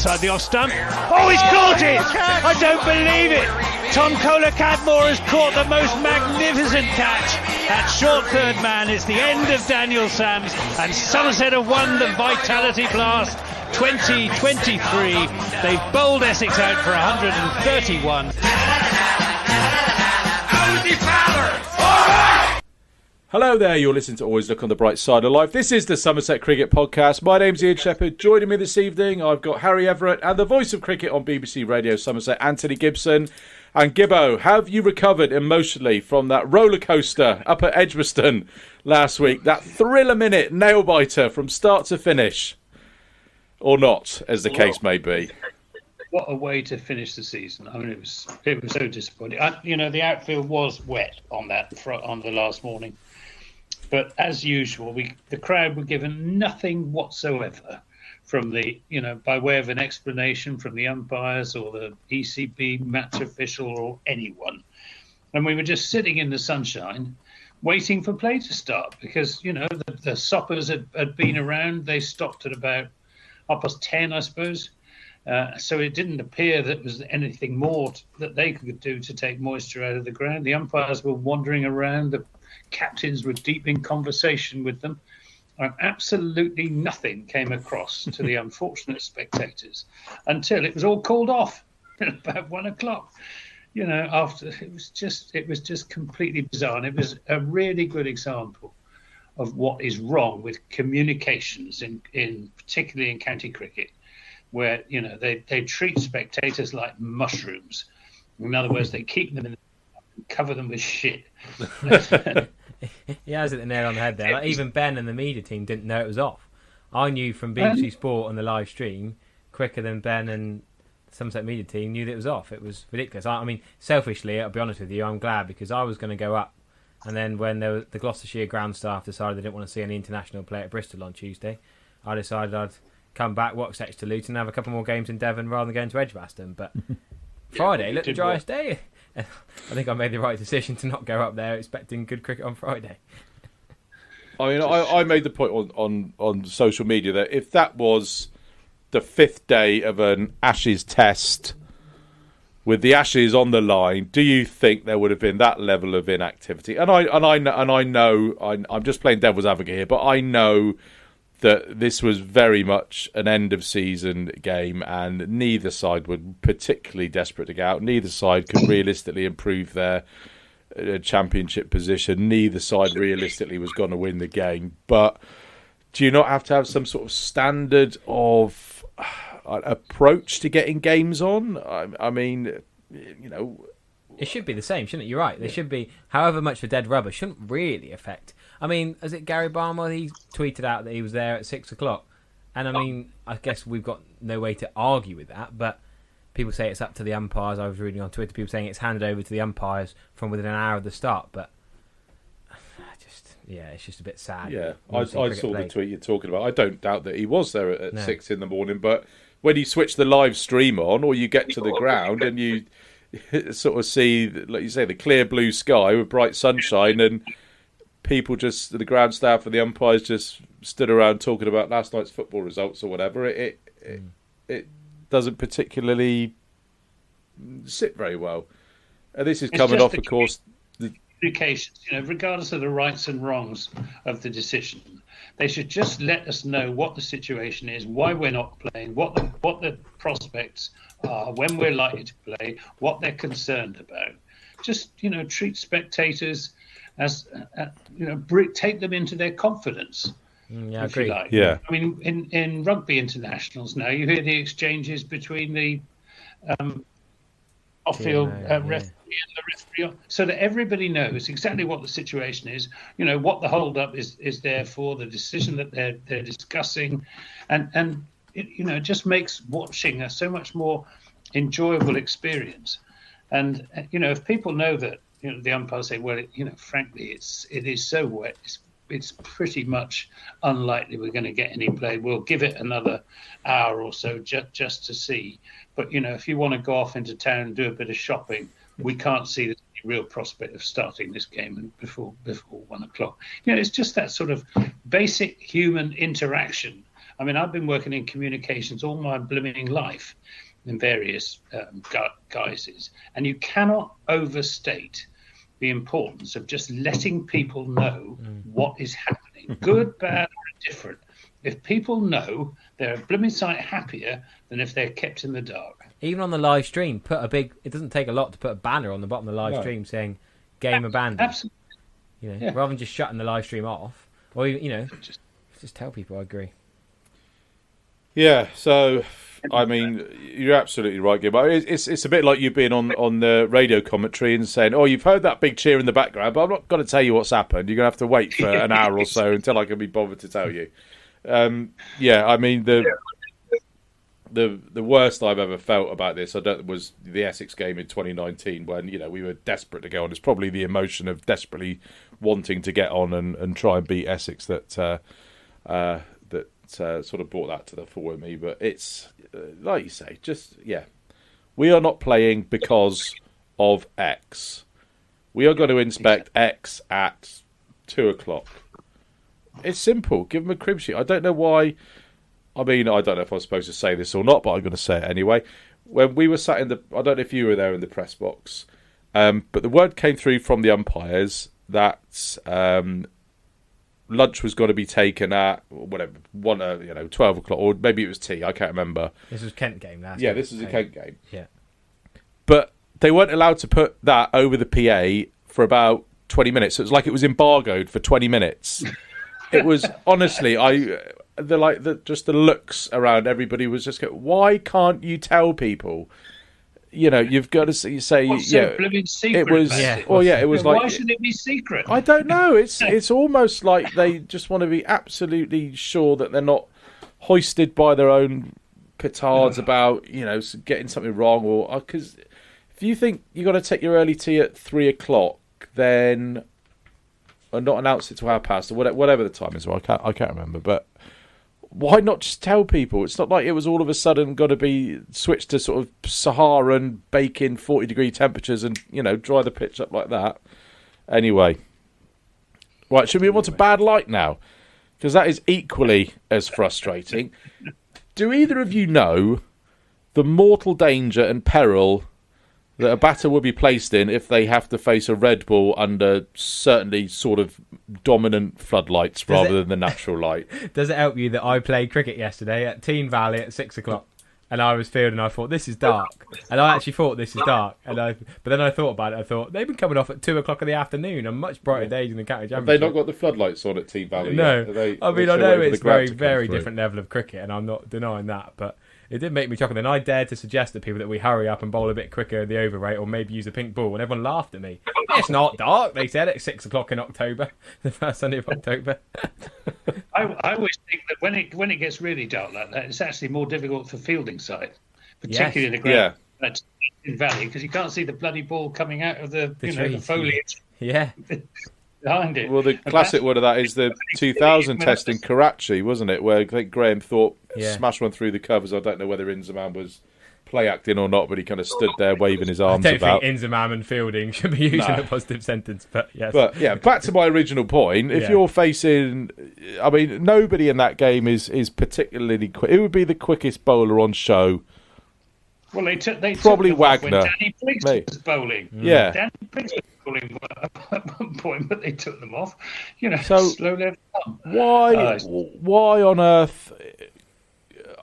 inside the off stump. Oh, he's caught it! I don't believe it! Tom Kohler-Cadmore has caught the most magnificent catch at short third man. It's the end of Daniel Sams, and Somerset have won the Vitality Blast 2023. They've bowled Essex out for 131. Hello there, you're listening to Always Look on the Bright Side of Life. This is the Somerset Cricket Podcast. My name's Ian Shepherd. Joining me this evening, I've got Harry Everett and the voice of cricket on BBC Radio Somerset, Anthony Gibson. And Gibbo, have you recovered emotionally from that roller coaster up at Edgbaston last week? That thriller-minute nail-biter from start to finish? Or not, as the case may be. What a way to finish the season. I mean, it was so disappointing. The outfield was wet on the last morning. But as usual, the crowd were given nothing whatsoever from by way of an explanation from the umpires or the ECB match official or anyone. And we were just sitting in the sunshine waiting for play to start because, the soppers had been around. They stopped at about 10:30, I suppose. So it didn't appear that there was anything more that they could do to take moisture out of the ground. The umpires were wandering around. The captains were deep in conversation with them. And absolutely nothing came across to the unfortunate spectators until it was all called off at about 1 o'clock. After it was just completely bizarre. And it was a really good example of what is wrong with communications in particularly in county cricket, where they treat spectators like mushrooms. In other words, they keep them and cover them with shit. He has hit the nail on the head there. Like, even Ben and the media team didn't know it was off. I knew from BBC Sport on the live stream quicker than Ben and the Somerset media team knew that it was off. It was ridiculous. I mean, selfishly, I'll be honest with you, I'm glad because I was going to go up. And then when the Gloucestershire ground staff decided they didn't want to see any international play at Bristol on Tuesday, I decided I'd come back, watch Exeter Luton, and have a couple more games in Devon rather than going to Edgbaston. But Friday looked the driest day. I think I made the right decision to not go up there expecting good cricket on Friday. I mean, I made the point on social media that if that was the fifth day of an Ashes test with the Ashes on the line, do you think there would have been that level of inactivity? And I know I'm just playing devil's advocate here, but I know that this was very much an end-of-season game and neither side were particularly desperate to get out. Neither side could realistically improve their championship position. Neither side realistically was going to win the game. But do you not have to have some sort of standard of approach to getting games on? I mean, It should be the same, shouldn't it? You're right. There should be, however much for dead rubber, shouldn't really affect. I mean, is it Gary Barmer? He tweeted out that he was there at 6 o'clock. And I mean, I guess we've got no way to argue with that, but people say it's up to the umpires. I was reading on Twitter, people saying it's handed over to the umpires from within an hour of the start, but it's just a bit sad. Yeah, I saw the tweet you're talking about. I don't doubt that he was there at 6 in the morning, but when you switch the live stream on or you get to the ground and you sort of see, like you say, the clear blue sky with bright sunshine and people just, the ground staff and the umpires just stood around talking about last night's football results or whatever, it doesn't particularly sit very well. And this is coming off, of course, communications, regardless of the rights and wrongs of the decision. They should just let us know what the situation is, why we're not playing, what the prospects are, when we're likely to play, what they're concerned about. Just, treat spectators as, take them into their confidence. Yeah, I agree. You like. Yeah. I mean, in rugby internationals now, you hear the exchanges between the off-field referee and the referee, so that everybody knows exactly what the situation is, what the hold-up is there for, the decision that they're discussing, and it just makes watching a so much more enjoyable experience. And if people know that, the umpires say, well, frankly, it is so wet, it's pretty much unlikely we're going to get any play. We'll give it another hour or so just to see. But, if you want to go off into town and do a bit of shopping, we can't see the real prospect of starting this game before 1 o'clock. It's just that sort of basic human interaction I mean, I've been working in communications all my blooming life in various guises, and you cannot overstate the importance of just letting people know what is happening, good, bad, or indifferent. If people know, they're a blooming sight happier than if they're kept in the dark. Even on the live stream, it doesn't take a lot to put a banner on the bottom of the live stream saying game abandoned. Absolutely. Rather than just shutting the live stream off, or just tell people. I agree. Yeah, so I mean, you're absolutely right, Gib. It's a bit like you being on the radio commentary and saying, "Oh, you've heard that big cheer in the background, but I'm not going to tell you what's happened. You're going to have to wait for an hour or so until I can be bothered to tell you." I mean the worst I've ever felt about this was the Essex game in 2019 when we were desperate to go on. It's probably the emotion of desperately wanting to get on and try and beat Essex that sort of brought that to the fore with me. But it's like you say, we are not playing because of X. We are going to inspect X at 2:00. It's simple. Give them a crib sheet. I don't know why. I mean, I don't know if I'm supposed to say this or not, but I'm going to say it anyway. When we were sat I don't know if you were there in the press box, but the word came through from the umpires that lunch was going to be taken at whatever 12 o'clock, or maybe it was tea. I can't remember. This was Kent game last. Yeah, this was a Kent game. Yeah, but they weren't allowed to put that over the PA for about 20 minutes. So it was like it was embargoed for 20 minutes. It was honestly, just the looks around everybody was just going, why can't you tell people? You've got to say, it was. Yeah. Well, it was like. Why should it be secret? I don't know. It's almost like they just want to be absolutely sure that they're not hoisted by their own petards about getting something wrong, or because if you think you've got to take your early tea at 3:00, then and not announce it to 1:30 or whatever the time is. Well, I can't remember, but why not just tell people? It's not like it was all of a sudden got to be switched to sort of Saharan bake-in 40-degree temperatures and dry the pitch up like that. Anyway, right, should we move on to bad light now? Because that is equally as frustrating. Do either of you know the mortal danger and peril that a batter will be placed in if they have to face a red ball under certainly sort of dominant floodlights rather than the natural light? Does it help you that I played cricket yesterday at Team Valley at 6:00 and I was fielding and I thought this is dark, and I actually thought this is dark, but then I thought about it. I thought they've been coming off at 2:00 in the afternoon on much brighter days in the county championship. Have they not got the floodlights on at Team Valley? No, I know it's very through? different level of cricket, and I'm not denying that, but it did make me chuckle. Then I dared to suggest to people that we hurry up and bowl a bit quicker the over rate, or maybe use a pink ball, and everyone laughed at me. It's not dark, they said, at 6:00 in October, the first Sunday of October. I always think that when it gets really dark like that, it's actually more difficult for fielding side, particularly in the ground in Valley, because you can't see the bloody ball coming out of the trees, the foliage. Yeah. Behind it. Well, the classic one of that is the 2000 test in Karachi, wasn't it? Where I think Graham Thorpe smashed one through the covers. I don't know whether Inzamam was play acting or not, but he kind of stood there waving his arms about. I don't think Inzamam and fielding should be used in a positive sentence, but yes. But yeah, back to my original point. If you're facing, I mean, nobody in that game is particularly quick. It would be the quickest bowler on show. Well, they took probably Wagner. When Danny Briggs was bowling. Yeah. Danny Briggs was bowling at one point, but they took them off. So slowly. Why on earth?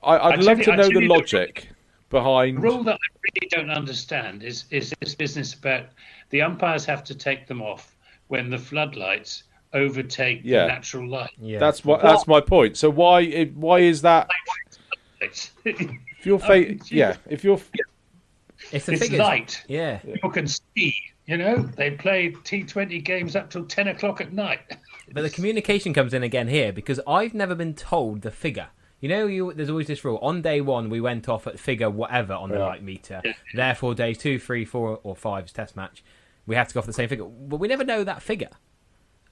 I'd love to know the logic behind. The rule that I really don't understand is this business about the umpires have to take them off when the floodlights overtake the natural light. Yeah. That's my point. So why is that? If you're it's light. Yeah, people can see. They play T20 games up till 10 o'clock at night. But the communication comes in again here, because I've never been told the figure. There's always this rule. On day 1, we went off at figure whatever on the light meter. Yeah. Therefore, days 2, 3, 4, or 5 is test match. We have to go off the same figure, but we never know that figure.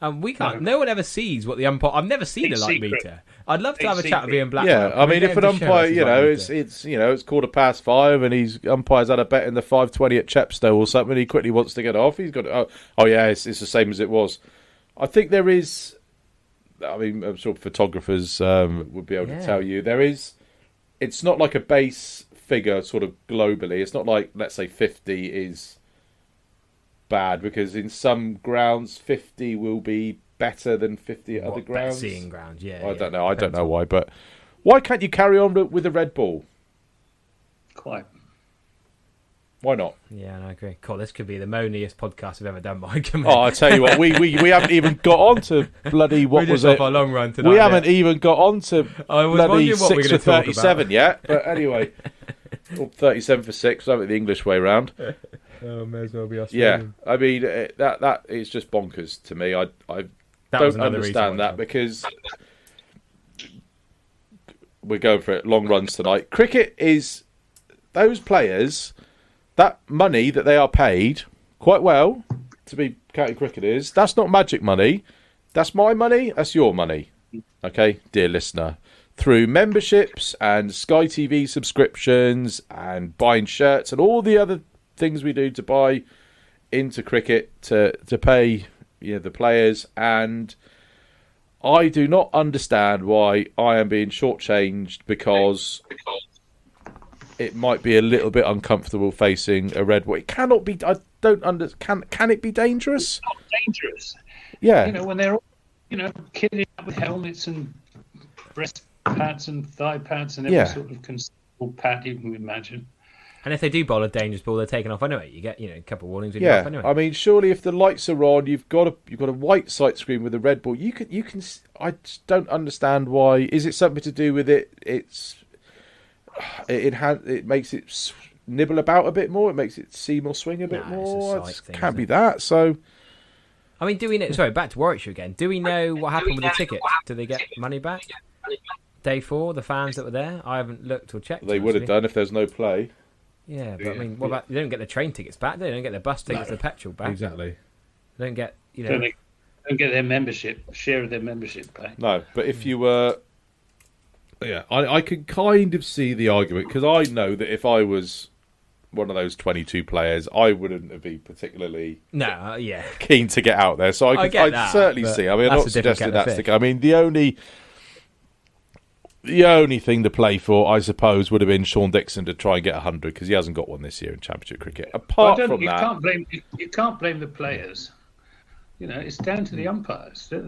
We can't. No one ever sees what the umpire. I've never seen a light meter. I'd love to have a chat with Ian Blackwell. Yeah, I mean, if an umpire, it's 5:15, and he's umpires had a bet in the 5:20 at Chepstow or something. He quickly wants to get off. He's got. It's the same as it was. I think there is I mean, I'm sure photographers would be able to tell you. It's not like a base figure sort of globally. It's not like, let's say 50 is bad, because in some grounds 50 will be better than 50 at other grounds. Seeing grounds, I don't know. I don't know why, but why can't you carry on with a red ball? Quite. Why not? Yeah, I agree. Cool. This could be the moaniest podcast I've ever done, Mike. Oh, I tell you what, we haven't even got on to bloody what was it? Our long run tonight, we haven't even got on to bloody 6 for 37 yet. But anyway, 37 for 6. I have it the English way round. Oh, may as well be Australian. Yeah, I mean that is just bonkers to me. I don't understand that, because we're going for it. Long runs tonight. Cricket is those players. That money that they are paid quite well to be county cricketers, that's not magic money. That's my money. That's your money. Okay, dear listener. Through memberships and Sky TV subscriptions and buying shirts and all the other things we do to buy into cricket to pay the players. And I do not understand why I am being shortchanged, because it might be a little bit uncomfortable facing a red ball. It cannot be. I don't understand. Can it be dangerous? It's not dangerous. Yeah. When they're all, kitted up with helmets and breast pads and thigh pads and every sort of conceivable pad you can imagine. And if they do bowl a dangerous ball, they're taken off anyway. You get a couple of warnings. Yeah. Off anyway. I mean, surely if the lights are on, you've got a white sight screen with a red ball. You can. I just don't understand why. Is it something to do with it? It makes it nibble about a bit more. It makes it seem or swing a bit more. It can't be that. So, I mean, do we know? Sorry, back to Warwickshire again. Do we know what happened with the tickets? Do they get money back? Day 4, the fans that were there. I haven't looked or checked. They would have done if there's no play. Yeah, but I mean, what about? They don't get the train tickets back. They don't get the bus tickets, the petrol back. Exactly. They don't get Don't get their share of their membership back. No, but if you were. Yeah, I can kind of see the argument, because I know that if I was one of those 22 players, I wouldn't be particularly keen to get out there. So I'd certainly see. I mean, I'm not suggesting that's the case. I mean, the only thing to play for, I suppose, would have been Sean Dixon to try and get 100, because he hasn't got one this year in Championship cricket. Apart from that, you can't blame the players. It's down to the umpires. They're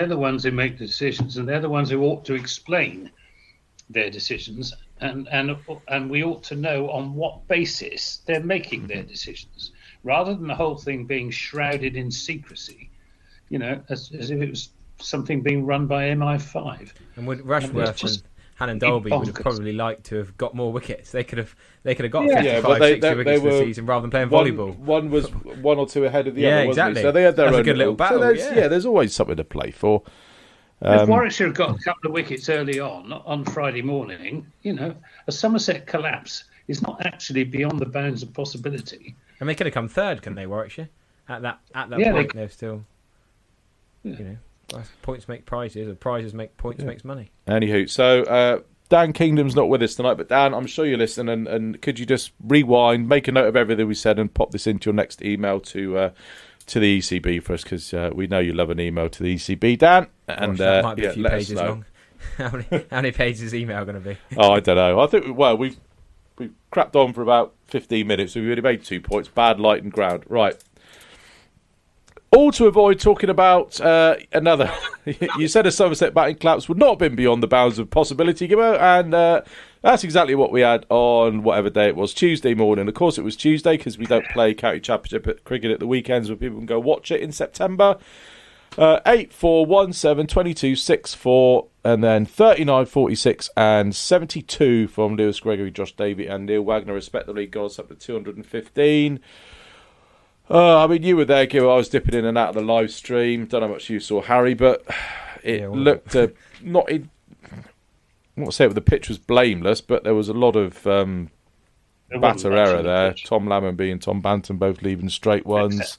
the ones who make the decisions, and they're the ones who ought to explain their decisions, and we ought to know on what basis they're making their decisions, rather than the whole thing being shrouded in secrecy. As if it was something being run by MI5. And would Rushworth and Hannon Dolby would have probably liked to have got more wickets. They could have got 55, 60 wickets this season rather than playing volleyball. One was 1 or 2 ahead of the other, exactly. So they had their That's own a good little battle. So there's always something to play for. If Warwickshire had got a couple of wickets early on Friday morning, a Somerset collapse is not actually beyond the bounds of possibility. And they could have come third, couldn't they, Warwickshire? At that point, they're still, points make prizes, or prizes make points makes money. Anywho, so Dan Kingdom's not with us tonight, but Dan, I'm sure you listen, and could you just rewind, make a note of everything we said, and pop this into your next email to the ECB for us, because we know you love an email to the ECB, Dan. And that might be a few pages long. How many pages is email going to be? Oh, I don't know. I think we've crapped on for about 15 minutes. So we've already made 2 points. Bad light and ground. Right. All to avoid talking about another. You said a Somerset batting collapse would not have been beyond the bounds of possibility, Gibbo, and that's exactly what we had on whatever day it was, Tuesday morning. Of course, it was Tuesday, because we don't play county championship cricket at the weekends where people can go watch it in September. 8-4, 1-7, 22, 6-4, and then 39, 46, and 72 from Lewis Gregory, Josh Davey, and Neil Wagner, respectively. Got us up to 215. I mean, you were there, Gil. I was dipping in and out of the live stream. Don't know how much you saw, Harry, but it looked not. I won't say the pitch was blameless, but there was a lot of batter error there. Tom Lammonby and Tom Banton both leaving straight ones.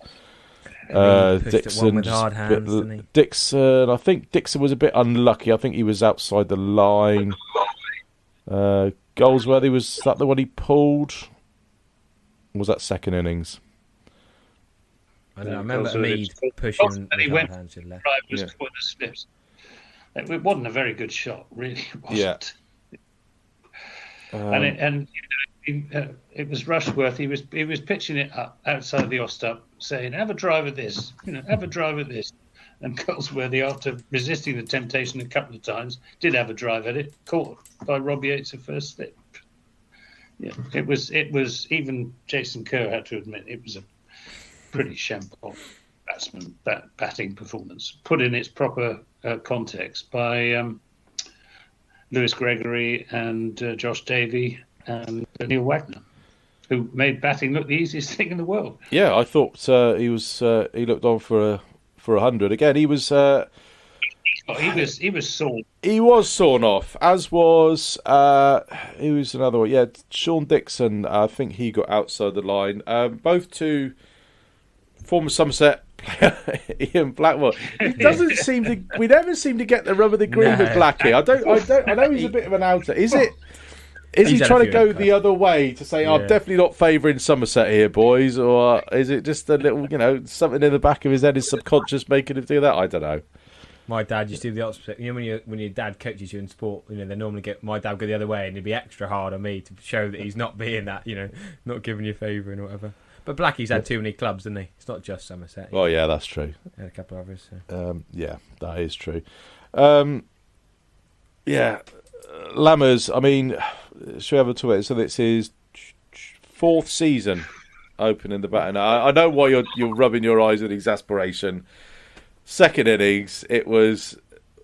Dixon, with hard hands, Dixon. I think Dixon was a bit unlucky. I think he was outside the line. Goldsworthy, was that the one he pulled? Or was that second innings? I don't know. I remember Mead pushing and he went hands to the left. Was caught the slips. It wasn't a very good shot, really. It wasn't. It was Rushworth. He was pitching it up outside the off-stump, saying, "Have a drive at this, have a drive at this." And Goldsworthy, after resisting the temptation a couple of times, did have a drive at it, caught by Rob Yates' first slip. Yeah, it was. Even Jason Kerr had to admit it was a pretty shambolic batting performance, put in its proper context by Lewis Gregory and Josh Davey and Neil Wagner, who made batting look the easiest thing in the world. Yeah, I thought he looked on for 100 again. He was sore. He was sawn off, as was he was another one. Yeah, Sean Dixon. I think he got outside the line. Both two former Somerset player Ian Blackwell. It doesn't seem to. We never seem to get the rub of the green with Blackie. I know he's a bit of an outer. Is he trying to go the other way to say, I'm definitely not favouring Somerset here, boys? Or is it just a little, something in the back of his head is subconscious making him do that? I don't know. My dad used to do the opposite. When your dad coaches you in sport, they normally my dad would go the other way and he'd be extra hard on me to show that he's not being that, not giving you favouring or whatever. But Blackie's had too many clubs, didn't he? It's not just Somerset. Well, yeah, that's true. He had a couple of others. So. Yeah, that is true. Lammers, I mean, should we have a talk about it? So it's his fourth season opening the batter. Now, I know why you're rubbing your eyes with exasperation. Second innings, it was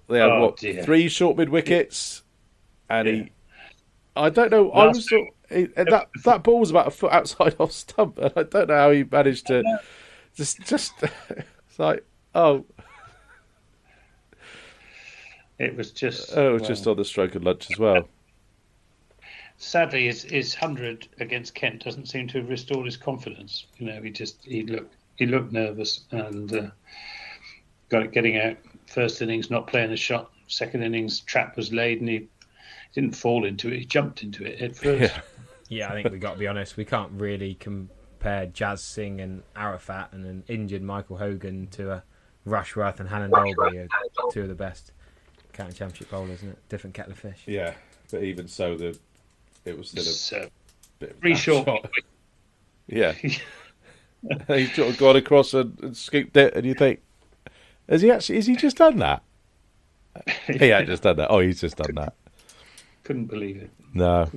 they had 3 short mid wickets, and I don't know. I was that ball was about a foot outside off stump, and I don't know how he managed to just. It's like It was just. Oh, it was just on the stroke of lunch as well. Sadly, his 100 against Kent doesn't seem to have restored his confidence. He looked nervous and getting out. First innings, not playing a shot. Second innings, trap was laid, and he didn't fall into it. He jumped into it at first. Yeah, I think we got to be honest. We can't really compare Jazz Singh and Arafat and an injured Michael Hogan to a Rushworth and Hannon Dolby, two of the best county championship bowlers, isn't it? Different kettle of fish. Yeah, but even so, it was still a bit of pretty short. Shot. Yeah. He's sort of gone across and scooped it, and you think, has he just done that? He had just done that. Oh, he's just done that. Couldn't believe it. No.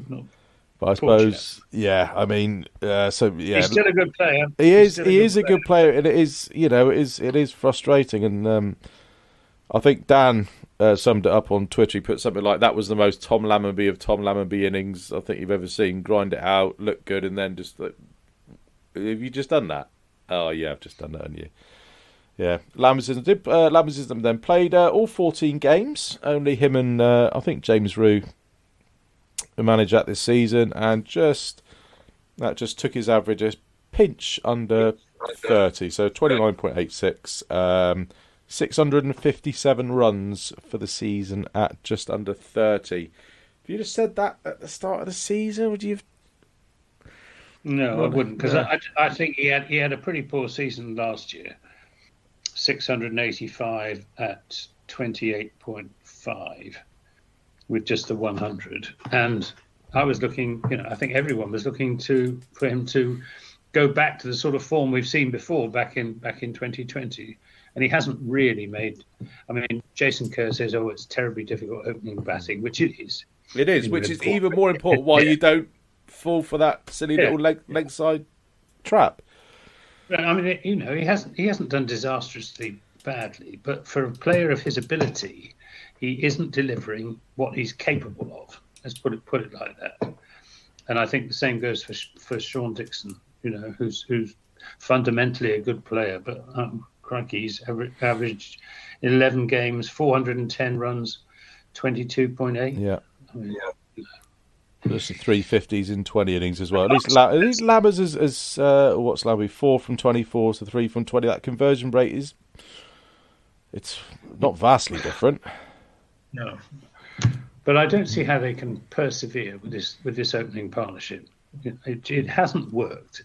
But I suppose, I mean, he's still a good player. He is a good player, and it is, it is frustrating. And I think Dan summed it up on Twitter. He put something like, that was the most Tom Lammonby of Tom Lammonby innings I think you've ever seen. Grind it out, look good, and then just like, have you just done that? Oh yeah, I've just done that, haven't you? Yeah, Lammonsy's then played all 14 games. Only him and I think James Rue who managed that this season, and that just took his average a pinch under 30, so 29.86. 657 runs for the season at just under 30. If you just said that at the start of the season, would you have? No, I wouldn't, because I think he had a pretty poor season last year. 685 at 28.5 with just the 100. And I was looking, I think everyone was looking for him to go back to the sort of form we've seen before back in 2020. And he hasn't really made. I mean, Jason Kerr says, it's terribly difficult opening batting, which it is. It is, which is even more important why you don't fall for that silly little leg side trap. I mean, he hasn't done disastrously badly, but for a player of his ability, he isn't delivering what he's capable of. Let's put it like that. And I think the same goes for Sean Dixon, who's fundamentally a good player, but crikey, he's averaged 11 games, 410 runs, 22.8. Yeah. I mean, there's the 350s in 20 innings as well. At least Lammers is what's Lammy? 4 from 24, so 3 from 20. That conversion rate it's not vastly different. No, but I don't see how they can persevere with this opening partnership. It hasn't worked.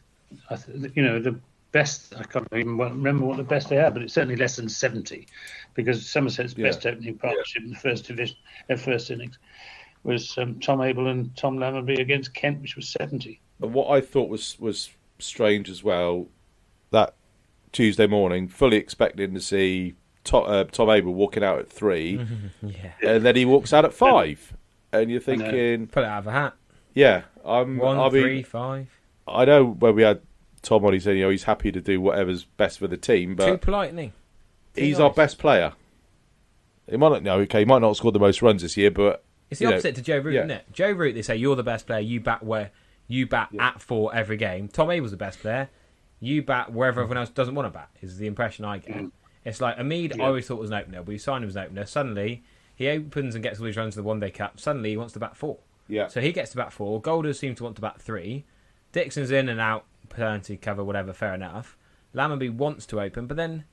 The best. I can't even remember what the best they had, but it's certainly less than 70, because Somerset's best opening partnership in the first division, their first innings, was Tom Abel and Tom Lammerby against Kent, which was 70. And what I thought was strange as well, that Tuesday morning, fully expecting to see Tom Abel walking out at 3, and then he walks out at 5, and you're thinking, pull it out of a hat. Yeah, 1, 3, 5. I know when we had Tom on, he said he's happy to do whatever's best for the team, but too polite, isn't he? He's our best player. He might not have scored the most runs this year, but it's the opposite to Joe Root, isn't it? Joe Root, they say you're the best player. You bat at 4 every game. Tom Abel's the best player. You bat wherever everyone else doesn't want to bat. Is the impression I get. It's like Amid. I always thought was an opener, but we signed him as an opener. Suddenly he opens and gets all these runs to the one day cap. Suddenly he wants to bat 4. Yeah. So he gets to bat 4. Golders seem to want to bat 3. Dixon's in and out, paternity cover, whatever. Fair enough. Lammerby wants to open, but then,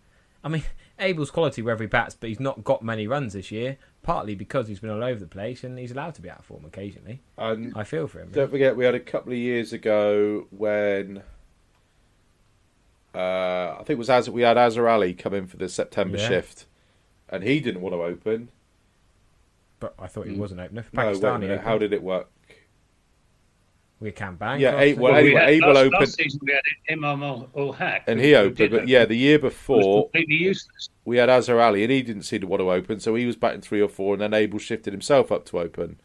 I mean, Abel's quality wherever he bats, but he's not got many runs this year. Partly because he's been all over the place and he's allowed to be out of form occasionally. And I feel for him. Don't forget, we had a couple of years ago when I think it was we had Azhar Ali come in for the September shift, and he didn't want to open. But I thought he was an opener for No, Pakistani. how did it work? We can bang. Yeah, Abel opened. Last season we had Imam ul Haq, and he opened. But the year before, completely useless. We had Azhar Ali, and he didn't seem to want to open, so he was batting 3 or 4, and then Abel shifted himself up to open.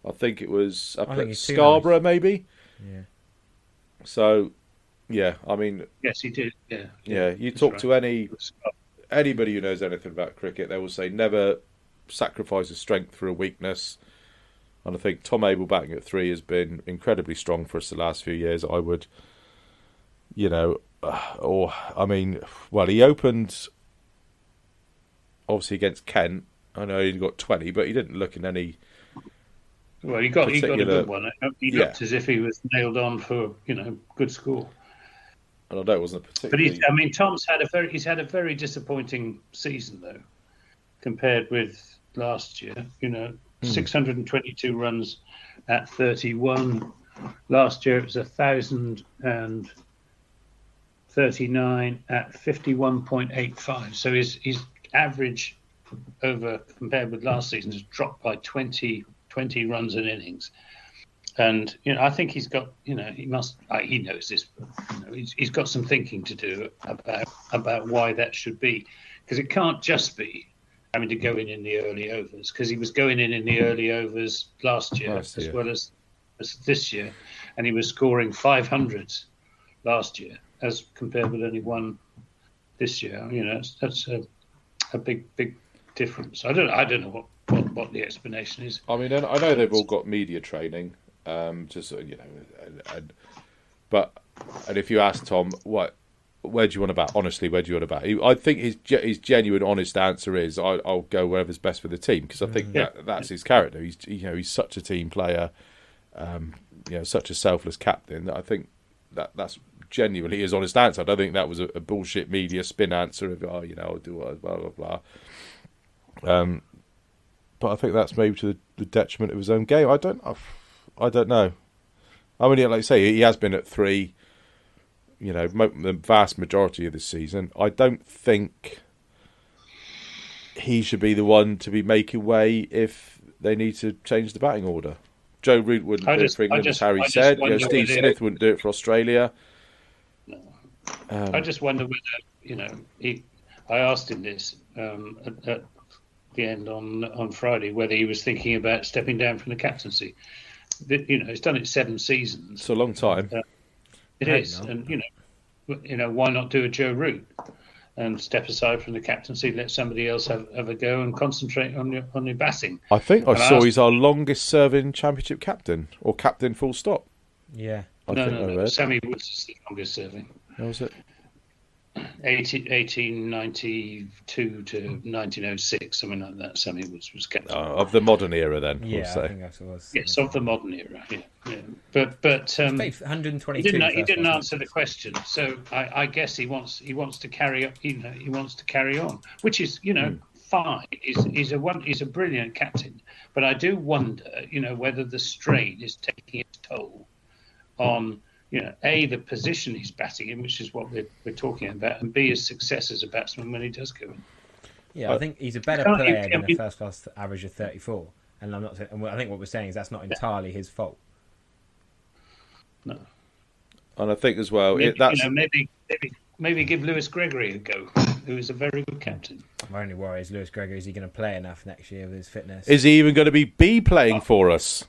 I think it was up at Scarborough, maybe. Yeah. So, yeah, I mean, yes, he did. Yeah, you talk to anybody who knows anything about cricket, they will say never sacrifice a strength for a weakness. And I think Tom Abel batting at 3 has been incredibly strong for us the last few years. I would, he opened obviously against Kent. I know he got 20, but he didn't look in any. Well, he got a good one. He looked as if he was nailed on for good score. And I know it wasn't particularly. But Tom's had a very disappointing season though, compared with last year. 622 runs at 31. Last year it was 1,039 at 51.85. So his average over compared with last season has dropped by 20 runs an innings. And I think he's got he knows this. He's got some thinking to do about why that should be, because it can't just be having to go in the early overs, because he was going in the early overs last year as well as this year, and he was scoring 500s last year as compared with only 1 this year. That's a big difference. I don't know what the explanation is. I mean, I know they've all got media training, but if you ask Tom where do you want to bat? Honestly, where do you want to bat? I think his genuine, honest answer is I'll go wherever's best for the team, because I think that's his character. He's such a team player, such a selfless captain. That I think that's genuinely his honest answer. I don't think that was a bullshit media spin answer of I'll do blah blah blah. But I think that's maybe to the detriment of his own game. I don't know. I mean, like I say, he has been at 3. The vast majority of this season. I don't think he should be the one to be making way if they need to change the batting order. Joe Root wouldn't do it for England, as Harry said. Steve Smith wouldn't do it for Australia. No. I just wonder whether, I asked him this at the end on Friday, whether he was thinking about stepping down from the captaincy. He's done it 7 seasons. It's a long time. It is, and why not do a Joe Root and step aside from the captaincy, let somebody else have a go and concentrate on your batting. I think I saw he's our longest serving championship captain, or captain full stop. Yeah. No. Sammy Woods is the longest serving. How was it? 1892 to 1906, something like that. Sammy Woods was captain. Of the modern era, then. Yeah, we'll say. I think that was. Yes, of the modern era. Yeah. But 122. He didn't answer the question. So I guess he wants to carry up. He wants to carry on, which is fine. He's a brilliant captain. But I do wonder, whether the strain is taking its toll on A, the position he's batting in, which is what we're talking about, and B, his success as a batsman when he does go in. Yeah, I think he's a better player than a first-class average of 34. And I'm not. I think what we're saying is that's not entirely his fault. No. And I think as well, maybe give Lewis Gregory a go, who is a very good captain. My only worry is Lewis Gregory. Is he going to play enough next year with his fitness? Is he even going to be playing for us?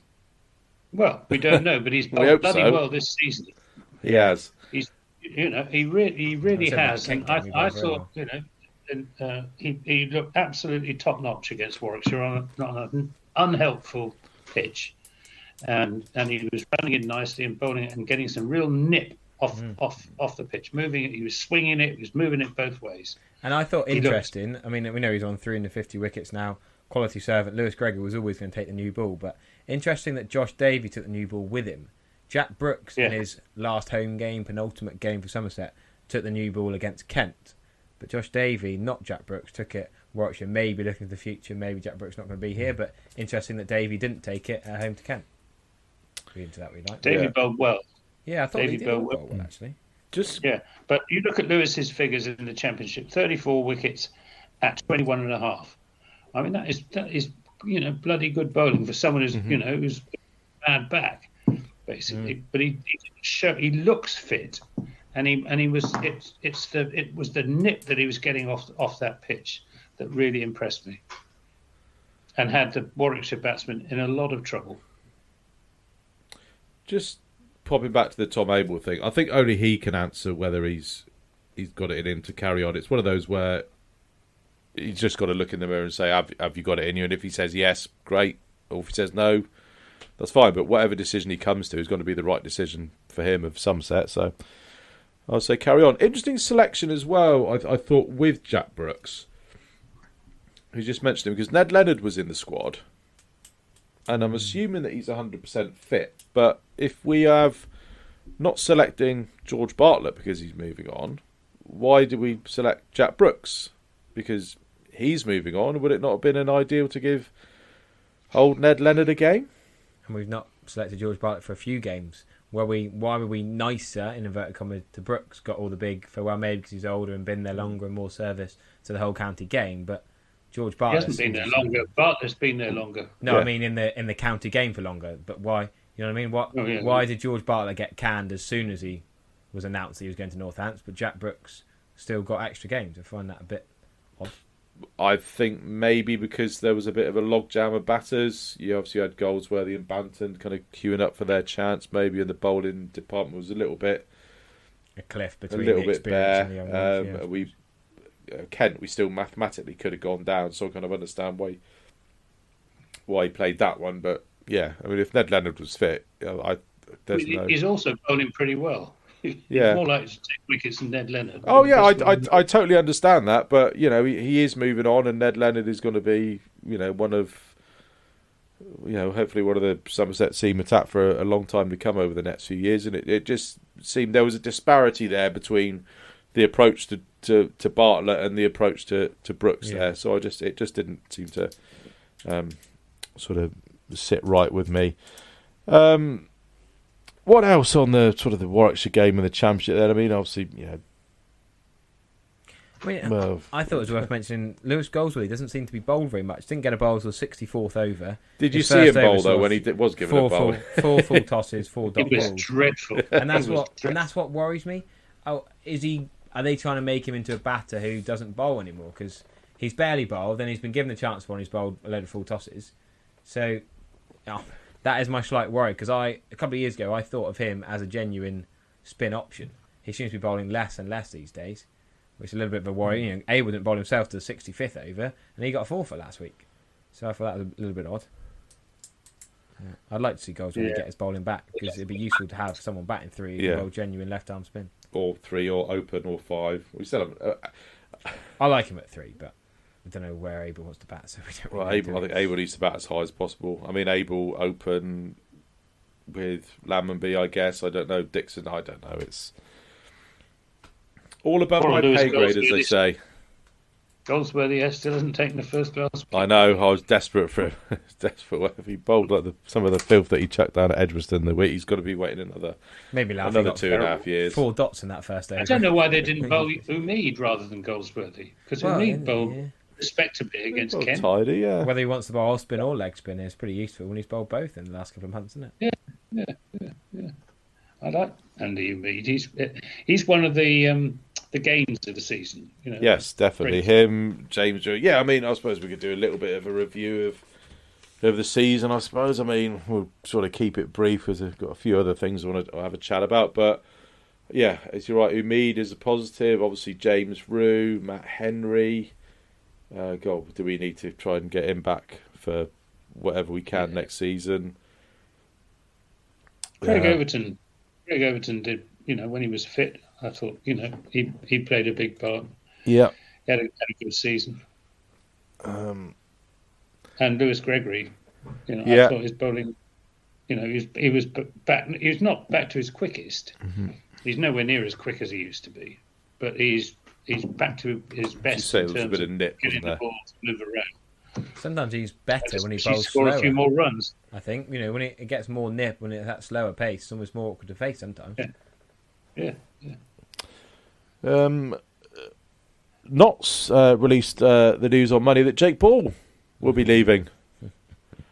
Well, we don't know, but he's bowled bloody well this season. He has. He really has. And I thought, he looked absolutely top notch against Warwickshire on an unhelpful pitch, and he was running in nicely and bowling it and getting some real nip off the pitch, moving it. He was swinging it. He was moving it both ways. And I thought interesting. I mean, we know he's on 350 wickets now. Quality servant. Lewis Gregory was always going to take the new ball, but interesting that Josh Davey took the new ball with him. Jack Brooks in his last home game, penultimate game for Somerset, took the new ball against Kent. But Josh Davey, not Jack Brooks, took it. Warwickshire maybe looking to the future. Maybe Jack Brooks not going to be here, but interesting that Davey didn't take it at home to Kent. Into that we like. Davey bowled well. Yeah, I thought he did bowl well actually. But you look at Lewis's figures in the Championship: 34 wickets at 21.5. I mean, that is bloody good bowling for someone who's who's bad back, basically. But he looks fit, and he was it was the nip that he was getting off that pitch that really impressed me, and had the Warwickshire batsmen in a lot of trouble. Just popping back to the Tom Abel thing, I think only he can answer whether he's got it in him to carry on. It's one of those where he's just got to look in the mirror and say, have you got it in you? And if he says yes, great. Or if he says no, that's fine. But whatever decision he comes to is going to be the right decision for him of Somerset. So I'll say carry on. Interesting selection as well, I thought, with Jack Brooks. Who just mentioned him because Ned Leonard was in the squad. And I'm assuming that he's 100% fit. But if we have not selecting George Bartlett because he's moving on, why do we select Jack Brooks? Because he's moving on. Would it not have been an ideal to give old Ned Leonard a game? And we've not selected George Bartlett for a few games. Why were we nicer, in inverted commas, to Brooks? Got all the big farewell maybe because he's older and been there longer and more service to the whole county game. But George Bartlett hasn't been there longer. Bartlett's been there longer. No, yeah. I mean in the county game for longer. But why? You know what I mean? Why did George Bartlett get canned as soon as he was announced that he was going to Northants? But Jack Brooks still got extra games. I find that a bit odd. I think maybe because there was a bit of a logjam of batters. You obviously had Goldsworthy and Banton kind of queuing up for their chance. Maybe in the bowling department was a little bit a cliff between the experience and the young ones. Kent, we still mathematically could have gone down, so I kind of understand why he played that one. But yeah, I mean, if Ned Leonard was fit, he's also bowling pretty well. He's more likely to take wickets than Ned Leonard. Oh yeah, I totally understand that, but he is moving on, and Ned Leonard is going to be one of hopefully one of the Somerset seam attack for a long time to come over the next few years, and it just seemed there was a disparity there between the approach to Bartlett and the approach to Brooks there. So it just didn't seem to sort of sit right with me. What else on the sort of the Warwickshire game and the Championship then? I mean, obviously, I thought it was worth mentioning Lewis Goldsworthy doesn't seem to be bowled very much. Didn't get a bowl until 64th over. Did you see him bowl though when he was given a bowl? Four full tosses, 4 dot balls. It was dreadful. And that's what worries me. Oh, are they trying to make him into a batter who doesn't bowl anymore? Because he's barely bowled, then he's been given a chance for, and he's bowled a load of full tosses. So that is my slight worry. Because a couple of years ago, I thought of him as a genuine spin option. He seems to be bowling less and less these days, which is a little bit of a worry. Abel didn't bowl himself to the 65th over, and he got a 4 for last week. So I thought that was a little bit odd. Yeah. I'd like to see Goldsworthy get his bowling back, because it'd be useful to have someone batting 3 who bowl genuine left-arm spin. Or 3, or open, or 5. We still have. I like him at 3, but I don't know where Abel wants to bat. So we don't. I think Abel needs to bat as high as possible. I mean, Abel open with Lammonby, I guess. I don't know. Dixon, I don't know. It's all above my pay grade, as they say. Goldsworthy still hasn't taken the first class. I know. I was desperate for him. Desperate. If he bowled like some of the filth that he chucked down at Edgbaston the week, he's got to be waiting another maybe another 2.5 years. 4 dots in that first over. I don't know why they didn't bowl Umeed rather than Goldsworthy, because Umeed bowled respectably against Kent. Tidy, yeah. Whether he wants to bowl off spin or leg spin is pretty useful when he's bowled both in the last couple of months, isn't it? Yeah. I like Andy Umeed. He's one of the gains of the season. Yes, definitely. Him, James. Yeah, I mean, I suppose we could do a little bit of a review of the season, I suppose. I mean, we'll sort of keep it brief because I've got a few other things I want to have a chat about. But, yeah, as you're right, Umeed is a positive. Obviously, James Rue, Matt Henry. God, do we need to try and get him back for whatever we can next season? Craig Overton did, when he was fit, I thought, he played a big part. Yeah. He had a good season. And Lewis Gregory, I thought his bowling, he was back. He was not back to his quickest. Mm-hmm. He's nowhere near as quick as he used to be, but he's back to his best. You say in there was a bit of nip, getting wasn't the ball to move around. Sometimes he's better when he She bowls score slower. a few more runs. I think when it gets more nip, when it's at slower pace, it's almost more awkward to face sometimes. Yeah. Notts released the news on Monday that Jake Ball will be leaving.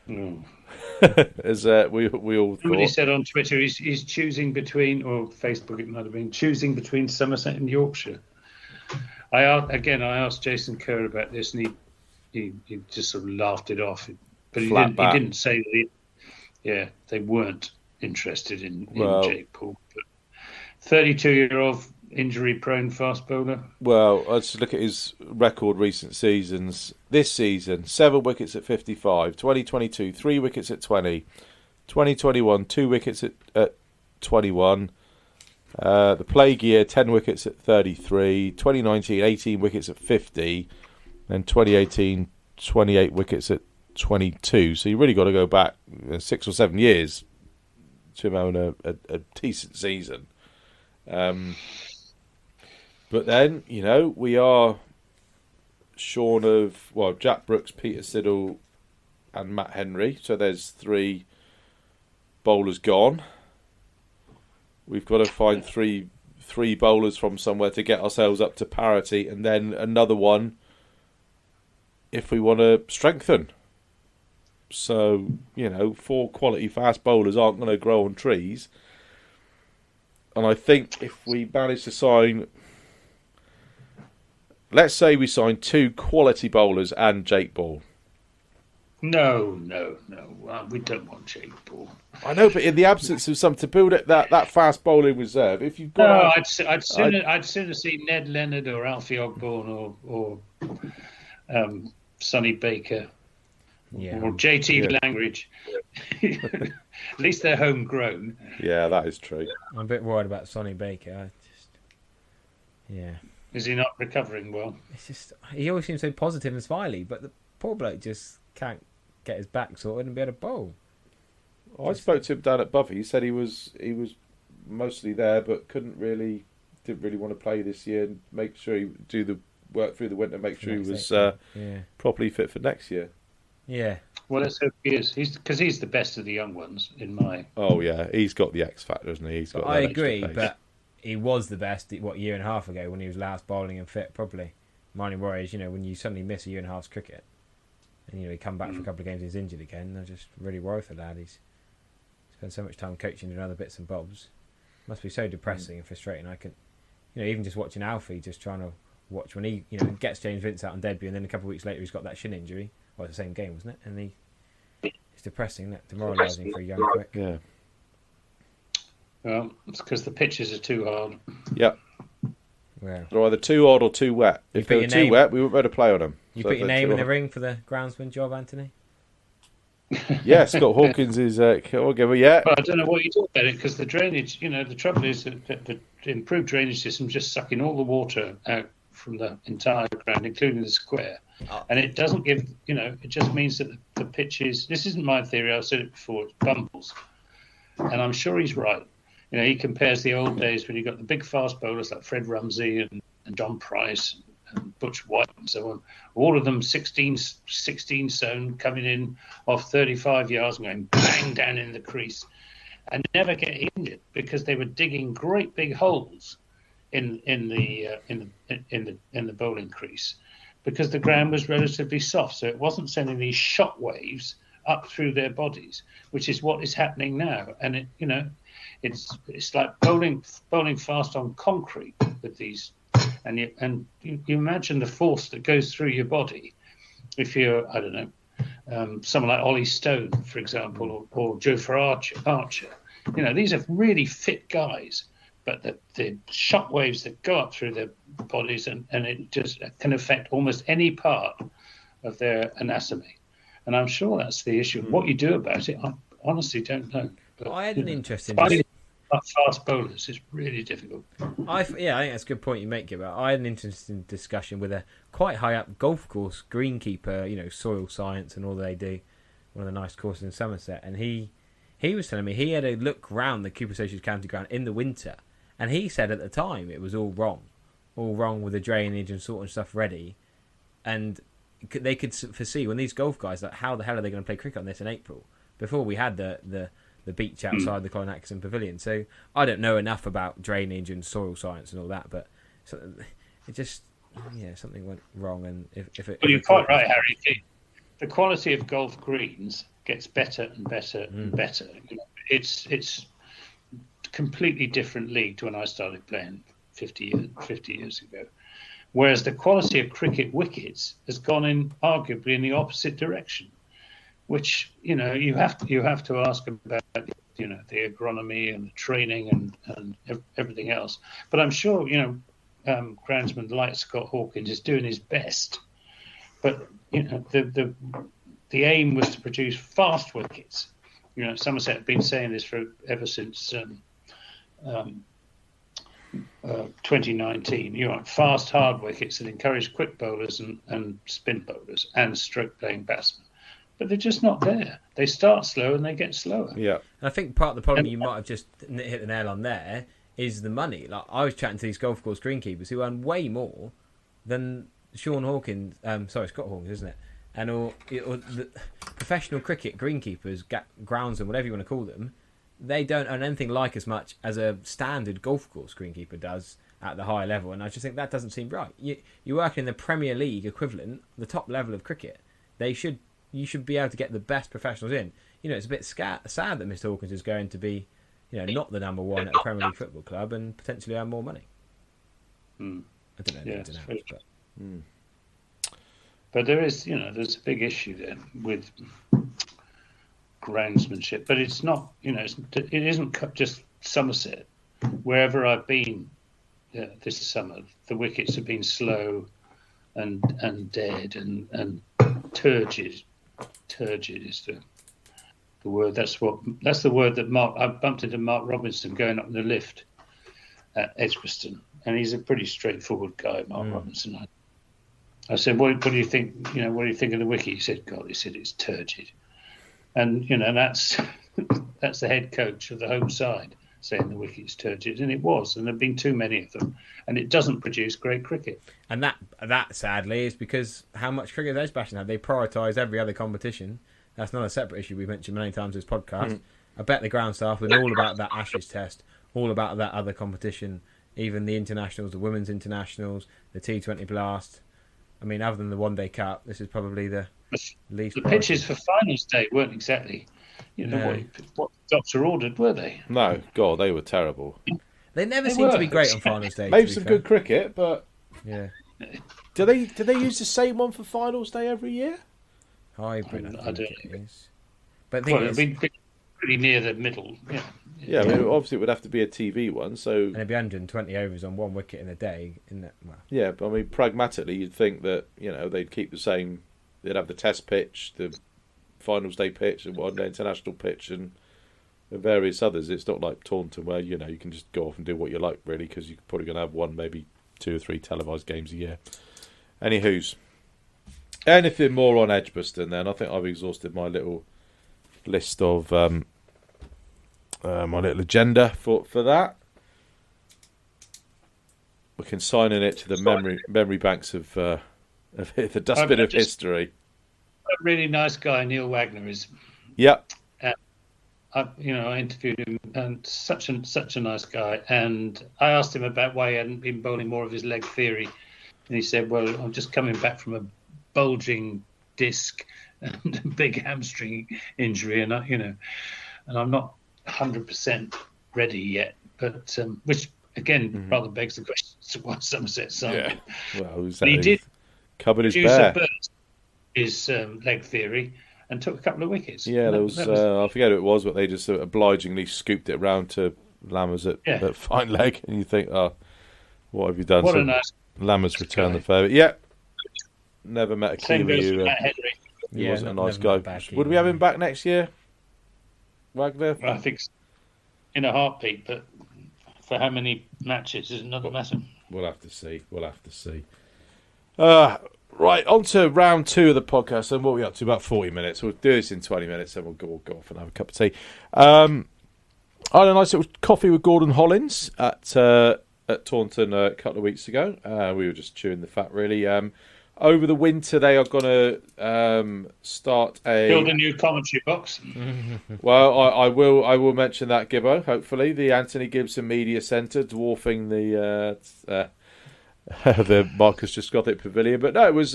As we all Somebody thought. said on Twitter he's choosing between, or Facebook it might have been, choosing between Somerset and Yorkshire. I asked Jason Kerr about this, and he just sort of laughed it off. But he didn't say that. They weren't interested in Jake Paul. But 32-year-old injury-prone fast bowler. Well, let's look at his record recent seasons. This season, 7 wickets at 55. 2022, 3 wickets at 20. 2021, 2 wickets at 21. The plague year, 10 wickets at 33. 2019, 18 wickets at 50. And 2018, 28 wickets at 22. So you really got to go back 6 or 7 years to him having a decent season. But then, we are shorn of, Jack Brooks, Peter Siddle and Matt Henry. So there's 3 bowlers gone. We've got to find three bowlers from somewhere to get ourselves up to parity, and then another one if we want to strengthen. So, 4 quality fast bowlers aren't going to grow on trees. And I think if we manage to sign... Let's say we sign 2 quality bowlers and Jake Ball. No. We don't want Jake Ball. I know, but in the absence of some to build it that fast bowling reserve, if you've got, I'd sooner see Ned Leonard or Alfie Ogborn or Sonny Baker or JT Langridge. At least they're homegrown. Yeah, that is true. I'm a bit worried about Sonny Baker. Is he not recovering well? It's just he always seems so positive and smiley, but the poor bloke just can't get his back sorted and be able to bowl. I spoke to him down at Buffy. He said he was mostly there, but didn't really want to play this year and make sure he do the work through the winter, make sure he was properly fit for next year. Yeah. Well, let's hope he is. Because he's the best of the young ones in my. Oh yeah, he's got the X factor, isn't he? I agree, but he was the best a year and a half ago when he was last bowling and fit properly. My only worry is, when you suddenly miss a year and a half's cricket, and he come back for a couple of games, he's injured again. I just really worry for the lad. He's spent so much time coaching and other bits and bobs. Must be so depressing and frustrating. I can, even just watching Alfie, just trying to watch when he, gets James Vince out on debut, and then a couple of weeks later he's got that shin injury. Well, it's the same game, wasn't it? And it's depressing, isn't it? Demoralising for a young quick. Yeah. Well, it's because the pitches are too hard. Yep. Yeah. They're either too hard or too wet. If they were too wet, we wouldn't be able to play on them. You put your name in the ring for the groundsman job, Anthony? Yeah, Scott Hawkins is giver. Yeah. Well, I don't know what you talk about it because the drainage. The trouble is that the improved drainage system just sucking all the water out from the entire ground, including the square, and it doesn't give. It just means that the pitches. This isn't my theory. I've said it before. It's bumbles, and I'm sure he's right. He compares the old days when you got the big fast bowlers like Fred Rumsey and John Price, Butch White and so on, all of them 16 zone, coming in off 35 yards and going bang down in the crease, and never get injured because they were digging great big holes in the bowling crease, because the ground was relatively soft, so it wasn't sending these shock waves up through their bodies, which is what is happening now. And it's like bowling fast on concrete with these, and you imagine the force that goes through your body if you're, I don't know, someone like Ollie Stone, for example, or Joe Archer. These are really fit guys, but the shock waves that go up through their bodies and it just can affect almost any part of their anatomy. And I'm sure that's the issue. What you do about it, I honestly don't know. But, I had an interesting... fast bowlers is really difficult. I think that's a good point you make, Gibber. I had an interesting discussion with a quite high up golf course greenkeeper, soil science and all they do, one of the nice courses in Somerset, and he was telling me he had a look round the Cooper Associates County Ground in the winter, and he said at the time it was all wrong with the drainage and sorting stuff ready, and they could foresee when these golf guys, like, how the hell are they going to play cricket on this in April before we had the beach outside the Colin Atkinson Pavilion. So I don't know enough about drainage and soil science and all that, but it just something went wrong. And if you're quite right, Harry. The quality of golf greens gets better and better and better. It's a completely different league to when I started playing 50 years ago. Whereas the quality of cricket wickets has gone arguably in the opposite direction, which you have to ask about the agronomy and the training and everything else. But I'm sure groundsman like Scott Hawkins is doing his best. But the aim was to produce fast wickets. Somerset have been saying this ever since 2019. You want fast, hard wickets that encourage quick bowlers and spin bowlers and stroke playing batsmen. But they're just not there. They start slow and they get slower. Yeah. And I think part of the problem you might have just hit the nail on there is the money. Like, I was chatting to these golf course greenkeepers who earn way more than Scott Hawkins, isn't it? And or the professional cricket greenkeepers, groundsmen, whatever you want to call them, they don't earn anything like as much as a standard golf course greenkeeper does at the high level. And I just think that doesn't seem right. You work in the Premier League equivalent, the top level of cricket. You should be able to get the best professionals in. It's a bit sad that Mr. Hawkins is going to be, not the number one at a Premier League football club and potentially earn more money. I don't know. Yeah, but there is, there's a big issue there with groundsmanship. But it's not, it isn't just Somerset. Wherever I've been this summer, the wickets have been slow and dead and turgid. Turgid is the word. That's the word that I bumped into Mark Robinson going up in the lift at Edgbaston, and he's a pretty straightforward guy, Mark Robinson. I said, "What do you think? What do you think of the wicket?" He said, "God," he said, "it's turgid," and that's that's the head coach of the home side saying the wicket's turgid, and it was, and there've been too many of them, and it doesn't produce great cricket. And that sadly is because how much cricket Edgbaston have. They prioritise every other competition. That's not a separate issue we've mentioned many times in this podcast. I bet the ground staff were all about that Ashes test, all about that other competition, even the internationals, the women's internationals, the T20 Blast. I mean, other than the One Day Cup, this is probably the least. The pitches for finals day weren't exactly, what the doctor ordered, were they? No, God, they were terrible. They never seem to be great on finals day. Maybe some good cricket, but yeah. Do they use the same one for finals day every year? Hybrid, I think it is. But it'd be pretty near the middle. Yeah, I mean, obviously it would have to be a TV one, so... And it'd be 120 overs on one wicket in a day, isn't it? Well. Yeah, but I mean, pragmatically, you'd think that, they'd keep the same... They'd have the test pitch, the finals day pitch, and one day international pitch, and various others. It's not like Taunton where, you can just go off and do what you like, really, because you're probably going to have one, maybe 2 or 3 televised games a year. Anywho's. Anything more on Edgbaston, then? I think I've exhausted my little list of... my little agenda for that. we can sign in it to the memory banks of the dustbin of history. A really nice guy, Neil Wagner, is. Yeah. I interviewed him, and such a nice guy. And I asked him about why he hadn't been bowling more of his leg theory, and he said, "Well, I'm just coming back from a bulging disc and a big hamstring injury, and I'm not 100% ready yet." But which again rather begs the question as to why Somerset signed him. Well, he did covered his bear. His leg theory. And took a couple of wickets. Yeah, there was I forget who it was, but they just obligingly scooped it round to Lammers at fine leg, and you think, oh, what have you done? What a nice Lammers returned the favour. Yeah, never met a Same Kiwi goes who for Matt Henry. he wasn't a nice guy. Would we have him back next year, Wagner? I think in a heartbeat, but for how many matches is another matter. We'll have to see. Right, on to round 2 of the podcast. And what are we up to? About 40 minutes. We'll do this in 20 minutes, then we'll go off and have a cup of tea. I had a nice little coffee with Gordon Hollins at Taunton a couple of weeks ago. We were just chewing the fat, really. Over the winter, they are going to start build a new commentary box. Well, I will mention that, Gibbo. Hopefully, the Anthony Gibson Media Centre, dwarfing the the Marcus Trescothick Pavilion. But no, it was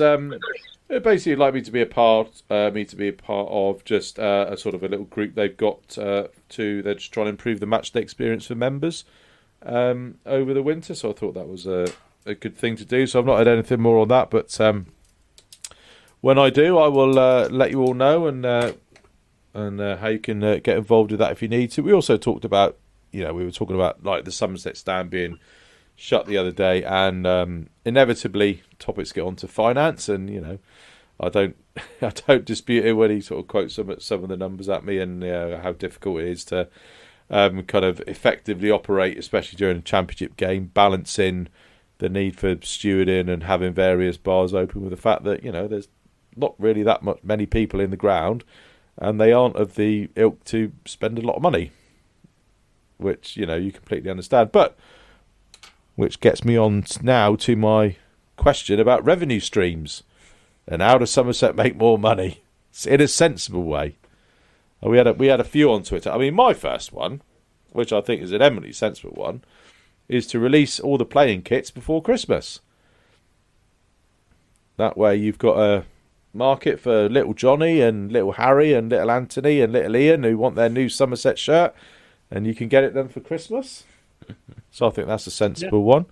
basically like me to be a part of just a sort of a little group they've got they're just trying to improve the matchday experience for members over the winter. So I thought that was a good thing to do. So I've not had anything more on that, but when I do, I will let you all know and how you can get involved with that if you need to. We also talked about, we were talking about like the Somerset stand being shut the other day, and inevitably topics get onto finance, and I don't dispute it when he sort of quotes some of the numbers at me, and how difficult it is to kind of effectively operate, especially during a championship game, balancing the need for stewarding and having various bars open with the fact that there's not really that many people in the ground, and they aren't of the ilk to spend a lot of money, which you completely understand, but which gets me on now to my question about revenue streams and how does Somerset make more money in a sensible way. We had a few on Twitter. I mean, my first one, which I think is an eminently sensible one, is to release all the playing kits before Christmas. That way you've got a market for little Johnny and little Harry and little Anthony and little Ian who want their new Somerset shirt, and you can get it done for Christmas. So I think that's a sensible one.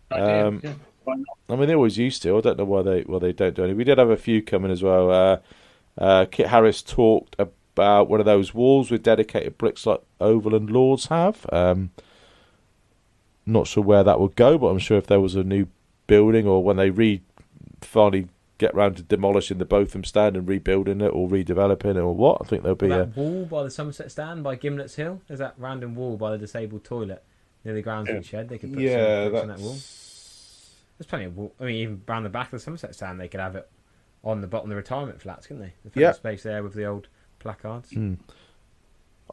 Why not? I mean, they always used to. I don't know why they don't do any. We did have a few coming as well. Kit Harris talked about one of those walls with dedicated bricks like Overland Lords have. Not sure where that would go, but I'm sure if there was a new building or when they finally get round to demolishing the Botham stand and rebuilding it or redeveloping it or what, I think there'll be that wall by the Somerset stand by Gimlet's Hill. There's that random wall by the disabled toilet near the groundsman shed. They could put some bricks on that wall. There's plenty of wall. I mean, even around the back of the Somerset stand, they could have it on the bottom of the retirement flats, couldn't they? The front space there with the old placards.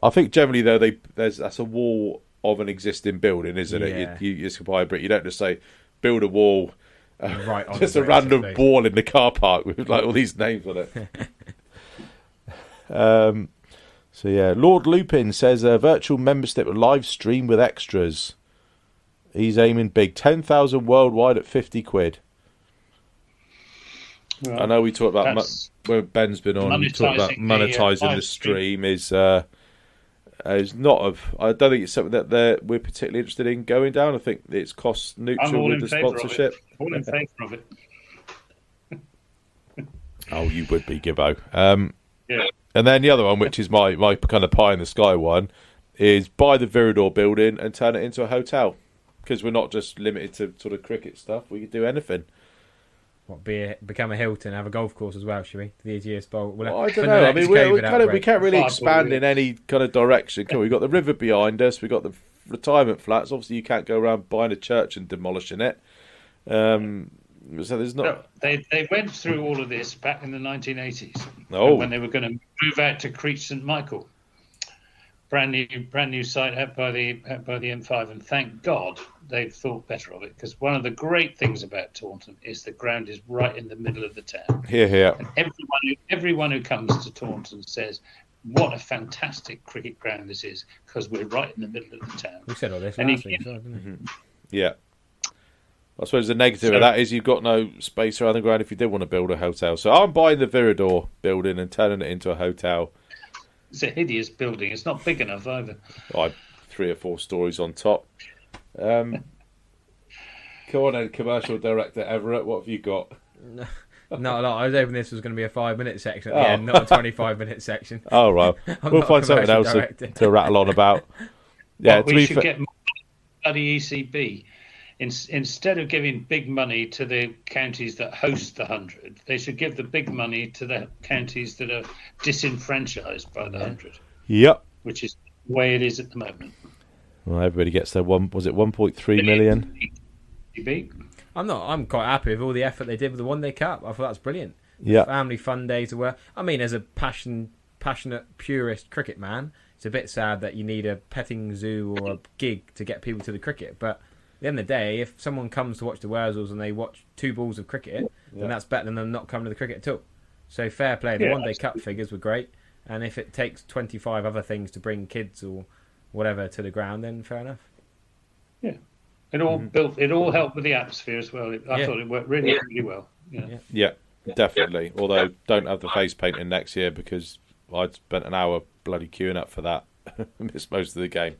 I think generally though, that's a wall of an existing building, isn't it? You just buy a brick. You don't just say build a wall, right? On just a random wall in the car park with like all these names on it. So yeah, Lord Lupin says a virtual membership live stream with extras. He's aiming big, 10,000 worldwide at £50. Well, I know we talked about when Ben's been on. We talked about monetizing the stream is not of. I don't think it's something that we're particularly interested in going down. I think it's cost neutral with the sponsorship. All in favour of it. Oh, you would be, Gibbo. Yeah. And then the other one, which is my kind of pie in the sky one, is buy the Viridor building and turn it into a hotel. Because we're not just limited to sort of cricket stuff. We could do anything. What, become a Hilton, have a golf course as well, should we? The Aegeus Bowl. I don't know. I mean, we can't really expand in any kind of direction, can we? We've got the river behind us. We've got the retirement flats. Obviously, you can't go around buying a church and demolishing it. So there's not. No, they went through all of this back in the 1980s. Oh. When they were going to move out to Crete St Michael. brand new site out by the M5, and thank God they've thought better of it, because one of the great things about Taunton is the ground is right in the middle of the town. Here. And everyone who comes to Taunton says, what a fantastic cricket ground this is, because we're right in the middle of the town. We said all this last week, didn't we? Yeah. I suppose the negative of that is you've got no space around the ground if you did want to build a hotel. So I'm buying the Viridor building and turning it into a hotel. It's a hideous building. It's not big enough either. 3 or 4 stories on top. Come on then, commercial director Everett, what have you got? Not a lot. I was hoping this was going to be a 5-minute section at the end, not a 25-minute section. Oh, right. We'll find something else to rattle on about. Yeah, we should get more bloody ECB. Instead of giving big money to the counties that host the 100, they should give the big money to the counties that are disenfranchised by the 100. Yep. Which is the way it is at the moment. Well, everybody gets their 1.3 million? I'm quite happy with all the effort they did with the One Day Cup. I thought that's brilliant. Yeah. Family fun days were. I mean, as a passionate, purist cricket man, it's a bit sad that you need a petting zoo or a gig to get people to the cricket. But at the end of the day, if someone comes to watch the Wurzels and they watch 2 balls of cricket, then that's better than them not coming to the cricket at all. So fair play. The One Day Cup figures were great. And if it takes 25 other things to bring kids or whatever to the ground, then fair enough. Yeah. It all helped with the atmosphere as well. I thought it worked really, really well. Yeah, definitely. Although, don't have the face painting next year because I'd spent an hour bloody queuing up for that. Missed most of the game.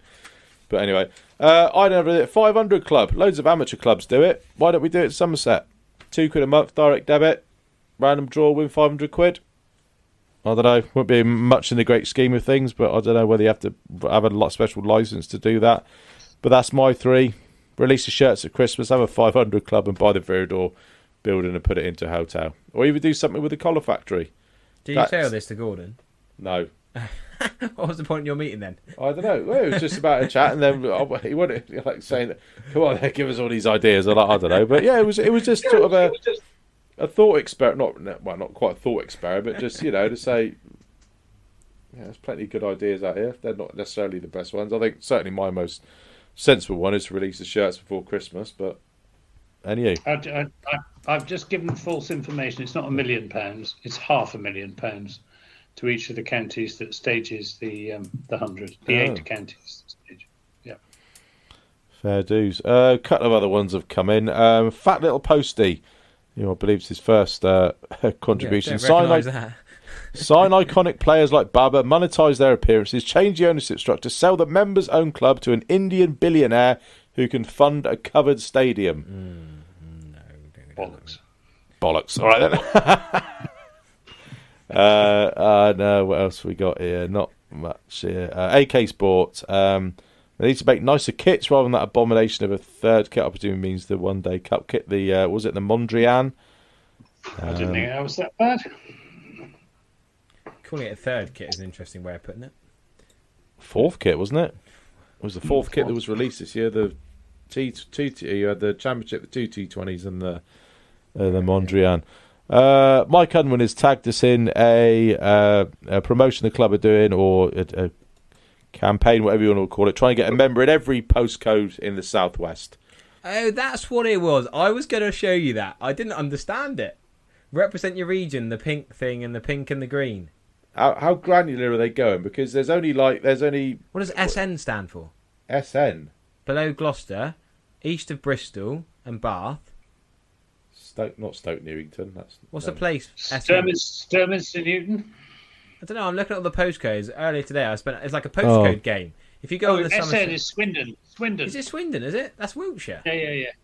But anyway, I never did it. 500 Club. Loads of amateur clubs do it. Why don't we do it at Somerset? £2 a month, direct debit, random draw, win 500 quid. I don't know. Won't be much in the great scheme of things, but I don't know whether you have to have a lot special licence to do that. But that's my 3. Release the shirts at Christmas, have a 500 Club, and buy the Viridor building and put it into a hotel. Or even do something with the collar factory. Did you say all this to Gordon? No. What was the point in your meeting then? I don't know. Well, it was just about a chat, and then he wanted saying, "Come on, give us all these ideas." I don't know, but yeah, it was just sort of a thought experiment. Not quite a thought experiment, but just to say, yeah, there's plenty of good ideas out here. They're not necessarily the best ones. I think certainly my most sensible one is to release the shirts before Christmas, but anyway. I've just given false information. It's not £1 million. It's £500,000 to each of the counties that stages the 100. The 8 counties that stage. Yeah. Fair dues. A couple of other ones have come in. Fat Little Posty, I believe it's his first contribution. Sign iconic players like Baba, monetize their appearances, change the ownership structure, sell the members-owned club to an Indian billionaire who can fund a covered stadium. Bollocks. All right then. No, what else we got here? Not much here. AK Sport. They need to make nicer kits rather than that abomination of a third kit. I presume means the One Day Cup kit. Was it the Mondrian? I didn't think that was that bad. Calling it a third kit is an interesting way of putting it. 4th kit, wasn't it? It was the 4th kit that was released this year. The you had the Championship, the 2 T20s, and the Mondrian. Mike Unwin has tagged us in a promotion the club are doing, or a campaign, whatever you want to call it, trying to get a member in every postcode in the southwest. Oh, that's what it was. I was going to show you that. I didn't understand it. Represent your region, the pink thing and the pink and the green. How granular are they going? Because there's only... What does SN stand for? SN? Below Gloucester, east of Bristol and Bath. Not Stoke Newington. What's the place? Sturminster Newton. I don't know. I'm looking at all the postcodes. Earlier today, it's like a postcode game. If you go to the SN is Swindon. Is it Swindon? Is it? That's Wiltshire.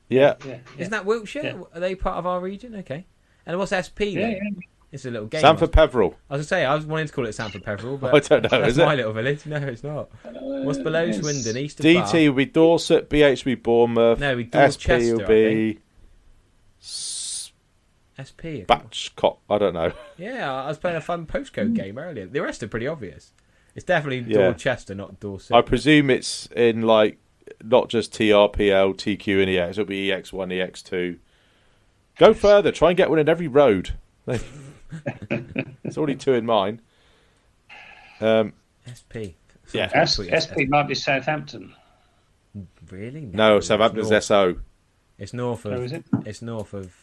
Yeah. Isn't that Wiltshire? Yeah. Are they part of our region? Okay. And what's SP then? Yeah. It's a little game. Sanford Peveril. I was going to say, I was wanting to call it Sanford Peveril, but I don't know. That's my little village. No, it's not. What's below Swindon? East of DT Bath? will be Dorset, BH will be Bournemouth. No, we Dorchester, SP will be SP. Batchcott. I don't know. Yeah, I was playing a fun postcode game earlier. The rest are pretty obvious. It's definitely Dorchester, not Dorset. I presume it's in not just TRPL, TQ, and EX. It'll be EX1, EX2. Go further. Try and get one in every road. There's already 2 in mine. SP. Yeah. SP might be Southampton. Really? No, Southampton's SO. It's north of. Oh, is it? It's north of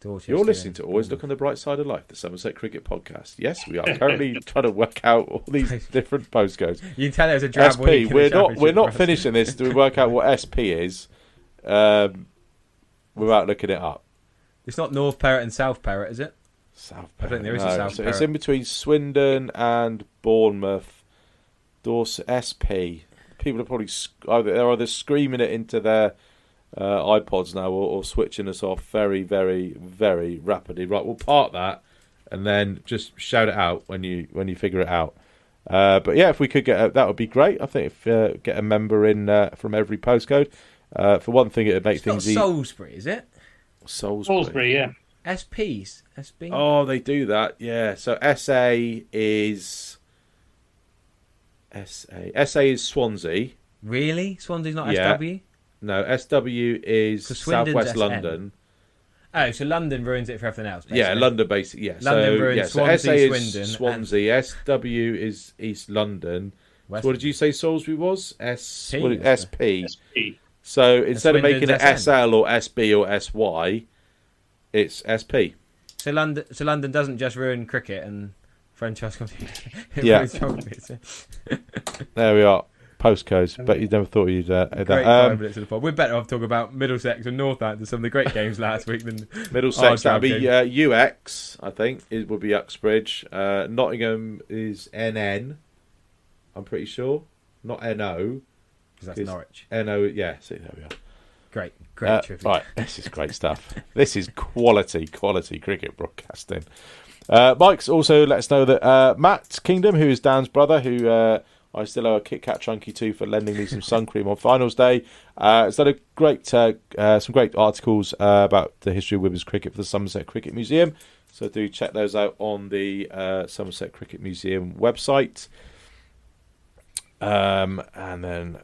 Dorchester. You're listening to Always Look on the Bright Side of Life, the Somerset Cricket Podcast. Yes, we are currently trying to work out all these different postcodes. You can tell there's a drab SP. We're not finishing this to work out what SP is without looking it up. It's not North Perrott and South Perrott, is it? South I think there is no, a South so Perrott. it's in between Swindon and Bournemouth. Dorset SP. People are probably they're either screaming it into their iPods now or switching us off very, very, very rapidly. Right, we'll park that and then just shout it out when you figure it out. But yeah, if we could get that would be great. I think if get a member in from every postcode. For one thing, it'd make things easy. Salisbury, is it? Salisbury, yeah. SPs, SB. Oh, they do that. Yeah. So SA is Swansea. Really? Swansea's not Yeah. SW? No, SW is Swindon's Southwest SN. London. Oh, so London ruins it for everything else. Basically. Yeah, London basically. Yeah, London so, ruins yeah, Swansea, so SA is Swindon, Swansea. SW is East London. West What did you say Salisbury was? SP. SP. So instead of Swindon's making it SN. SL or SB or SY, it's SP. So London doesn't just ruin cricket and franchise competition. It Yeah. ruins rugby, so- There we are. Postcodes. Bet you never thought you'd add Great that. 5 minutes of the pod. We're better off talking about Middlesex and Northampton, some of the great games last week than Middlesex, our that'd be game. UX, I think. It would be Uxbridge. Nottingham is NN, I'm pretty sure. Not NO. 'Cause that's It's Norwich. NO, yeah, see, there we are. Great trivia. Right, this is great stuff. This is quality cricket broadcasting. Mike's also let us know that Matt Kingdom, who is Dan's brother, who I still owe a Kit Kat chunky to for lending me some sun cream on finals day, has done a great, some great articles about the history of women's cricket for the Somerset Cricket Museum. So do check those out on the Somerset Cricket Museum website. And then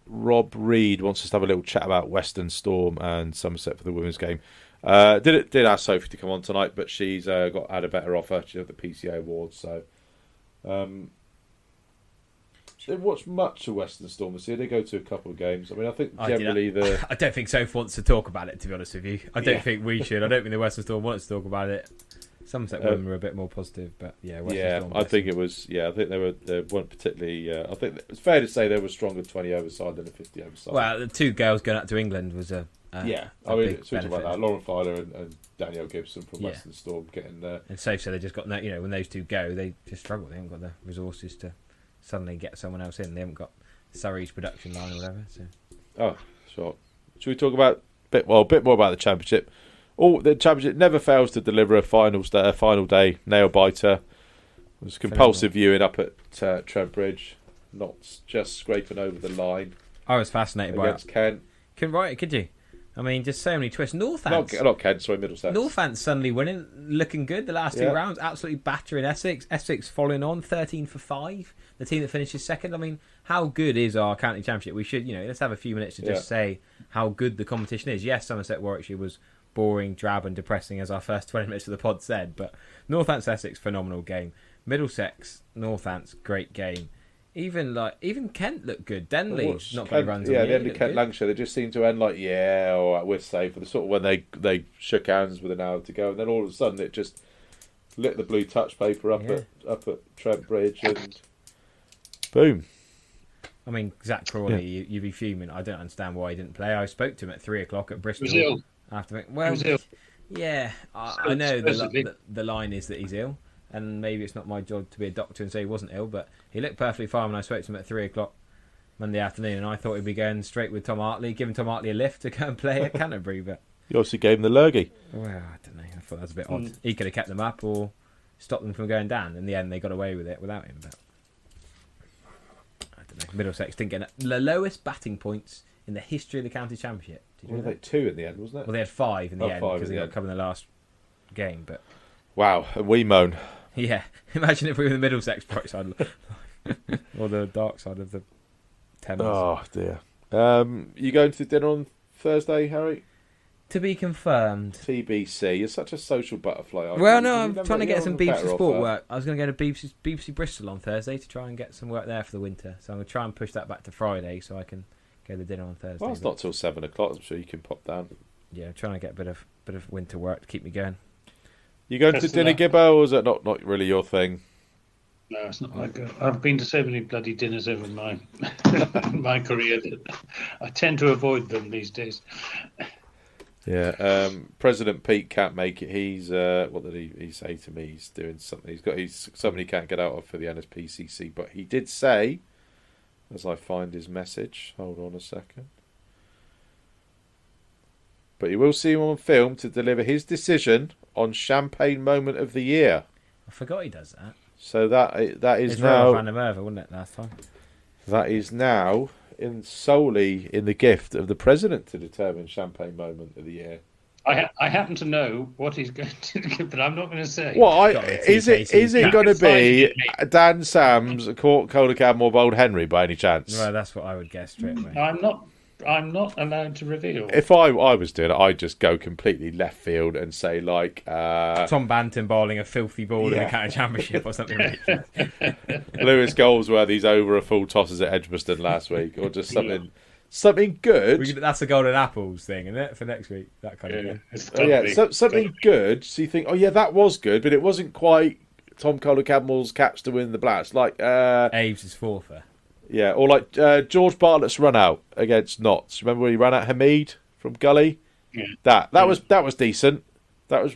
Rob Reed wants us to have a little chat about Western Storm and Somerset for the women's game. Did ask Sophie to come on tonight, but she's had a better offer. She had the PCA Awards, so didn't watch much of Western Storm this year. They go to a couple of games. I mean, I think generally I don't think Soph wants to talk about it, to be honest with you. I don't think we should. I don't think the Western Storm wants to talk about it. Somerset women were a bit more positive, but yeah, Western Storm. I think it was. Yeah, I think they weren't particularly. I think it's fair to say they were stronger 20 over side than a 50 over side. Well, the two girls going out to England was a I mean, big talking about benefit. that, Lauren Filer and Danielle Gibson from Western Storm getting there. And Soph said they just got no. You know, when those two go, they just struggle. They haven't got the resources to suddenly get someone else in. They haven't got Surrey's production line or whatever. So. Oh, sure. Should we talk about a bit more about the championship? The championship never fails to deliver a final day nail biter. It was compulsive viewing up at Trent Bridge, not just scraping over the line. I was fascinated by against it. Kent. Couldn't write it, could you? I mean, just so many twists. Northants. Not Kent, sorry, Middlesex. Northants suddenly winning, looking good the last two rounds, absolutely battering Essex. Essex following on 13 for 5. The team that finishes second. I mean, how good is our county championship? We should, let's have a few minutes to just say how good the competition is. Yes, Somerset Warwickshire was boring, drab, and depressing, as our first 20 minutes of the pod said. But Northants Essex, phenomenal game. Middlesex Northants, great game. Even Kent looked good. Denley not getting runs. Yeah, the end of Kent Lancashire, they just seemed to end like, all right, we're safe. The sort of when they shook hands with an hour to go, and then all of a sudden it just lit the blue touch paper up at Trent Bridge, and boom. I mean, Zach Crawley, you'd be fuming. I don't understand why he didn't play. I spoke to him at 3:00 at Bristol. He was ill. After He was ill. Yeah, I know the line is that he's ill, and maybe it's not my job to be a doctor and say he wasn't ill, but he looked perfectly fine when I spoke to him at 3:00 Monday afternoon, and I thought he'd be going straight with Tom Hartley, giving Tom Hartley a lift to go and play at Canterbury, but You obviously gave him the lurgy. well, I don't know. I thought that was a bit odd. He could have kept them up or stopped them from going down. In the end, they got away with it without him, but I don't know. Middlesex didn't get the lowest batting points in the history of the county championship. Did you know that? Like 2 in the end, wasn't it? Well, they had 5 in the end 5 because in they the got end. covered in the last game. But Wow, and we moan. yeah, imagine if we were the Middlesex bright side or the dark side of the Thames. Oh dear. You going to dinner on Thursday, Harry? To be confirmed. TBC. You're such a social butterfly. Aren't Well, you? no, You I'm never- trying to get you're some better BBC off Sport there. work. I was going to go to BBC Bristol on Thursday to try and get some work there for the winter. So I'm going to try and push that back to Friday so I can go to dinner on Thursday. Well, it's not till 7 o'clock. I'm sure you can pop down. Yeah, I'm trying to get a bit of winter work to keep me going. You going to Best of dinner, luck. Gibbo, or is it not really your thing? No, it's not like I've been to so many bloody dinners over my my career that I tend to avoid them these days. Yeah. President Pete can't make it. He's what did he say to me? He's doing something. He's something he can't get out of for the NSPCC. But he did say, as I find his message, hold on a second. But you will see him on film to deliver his decision on Champagne Moment of the Year. I forgot he does that. So that is It's now Van der Merwe, wasn't it, last time? that is now solely in the gift of the president to determine Champagne Moment of the Year. I happen to know what he's going to do, but I'm not going to say. Well, Got a is it TKC. going to be Excited, Dan Sam's Cola Cadmore Bold Henry by any chance? Well, that's what I would guess straight away. I'm not allowed to reveal. If I was doing it, I'd just go completely left field and say like Tom Banton bowling a filthy ball in Yeah. the county championship or something ridiculous. Lewis Goldsworthy's over a full tosses at Edgbaston last week, or just something good. That's the Golden Apples thing, isn't it, for next week? That kind of thing. It's Oh, yeah, totally- something good. So you think, oh yeah, that was good, but it wasn't quite Tom Cola Cadmore's catch to win the Blast. Like Aves is fourther. yeah, or like George Bartlett's run out against Notts. Remember when he ran out Hamid from Gully? Yeah. That was decent. That was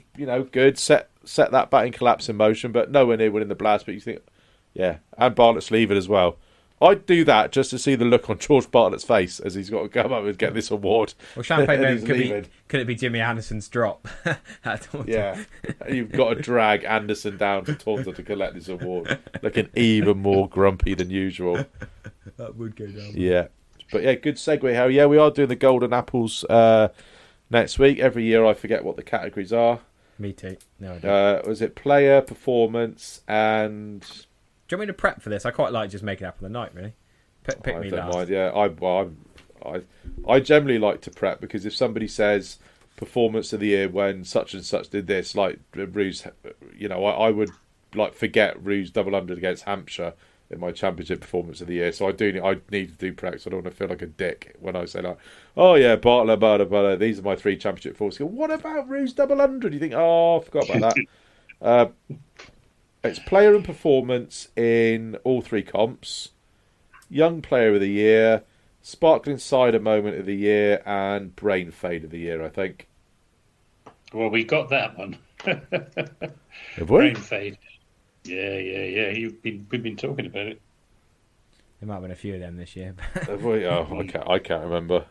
good. Set that batting collapse in motion, but nowhere near winning the Blast. But you think, yeah, and Bartlett's leaving as well. I'd do that just to see the look on George Bartlett's face as he's got to come up and get this award. Well, Champagne And he's Moment could it be Jimmy Anderson's drop? At Taunton? Yeah, you've got to drag Anderson down to Taunton to collect this award, looking even more grumpy than usual. That would go down. Yeah, but yeah, good segue, Harry. Yeah, we are doing the Golden Apples next week. Every year I forget what the categories are. Me too. No, I don't. Was it player, performance, and Do you want me to prep for this? I quite like just making it up on the night, really. Pick I me don't last. mind. Yeah, I generally like to prep because if somebody says performance of the year when such and such did this, like Ruse, I would like forget Ruse double 100 against Hampshire in my championship performance of the year. So I need to do prep. So I don't want to feel like a dick when I say like, oh yeah, Bartler, these are my 3 championship forwards. What about Ruse double 100? You think, oh, I forgot about that. It's player and performance in all 3 comps. Young player of the year, sparkling cider moment of the year, and brain fade of the year, I think. Well, we got that one. Have Brain fade. Yeah. We've been talking about it. There might have been a few of them this year. Have we? Oh, I can't remember.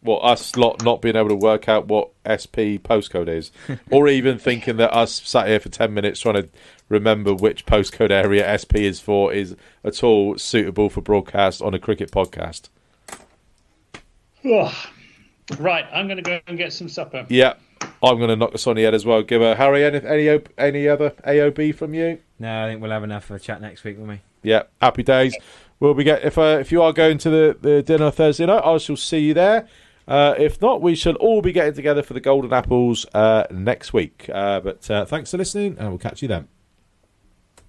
Well, us lot not being able to work out what SP postcode is, or even thinking that us sat here for 10 minutes trying to remember which postcode area SP is for is at all suitable for broadcast on a cricket podcast. Oh, right, I'm going to go and get some supper. Yeah, I'm going to knock this on the head as well. Give her Harry any other AOB from you? No, I think we'll have enough for a chat next week, won't we? Yeah, happy days. We'll be if you are going to the dinner Thursday night, I shall see you there. If not, we shall all be getting together for the Golden Apples next week. But thanks for listening, and we'll catch you then.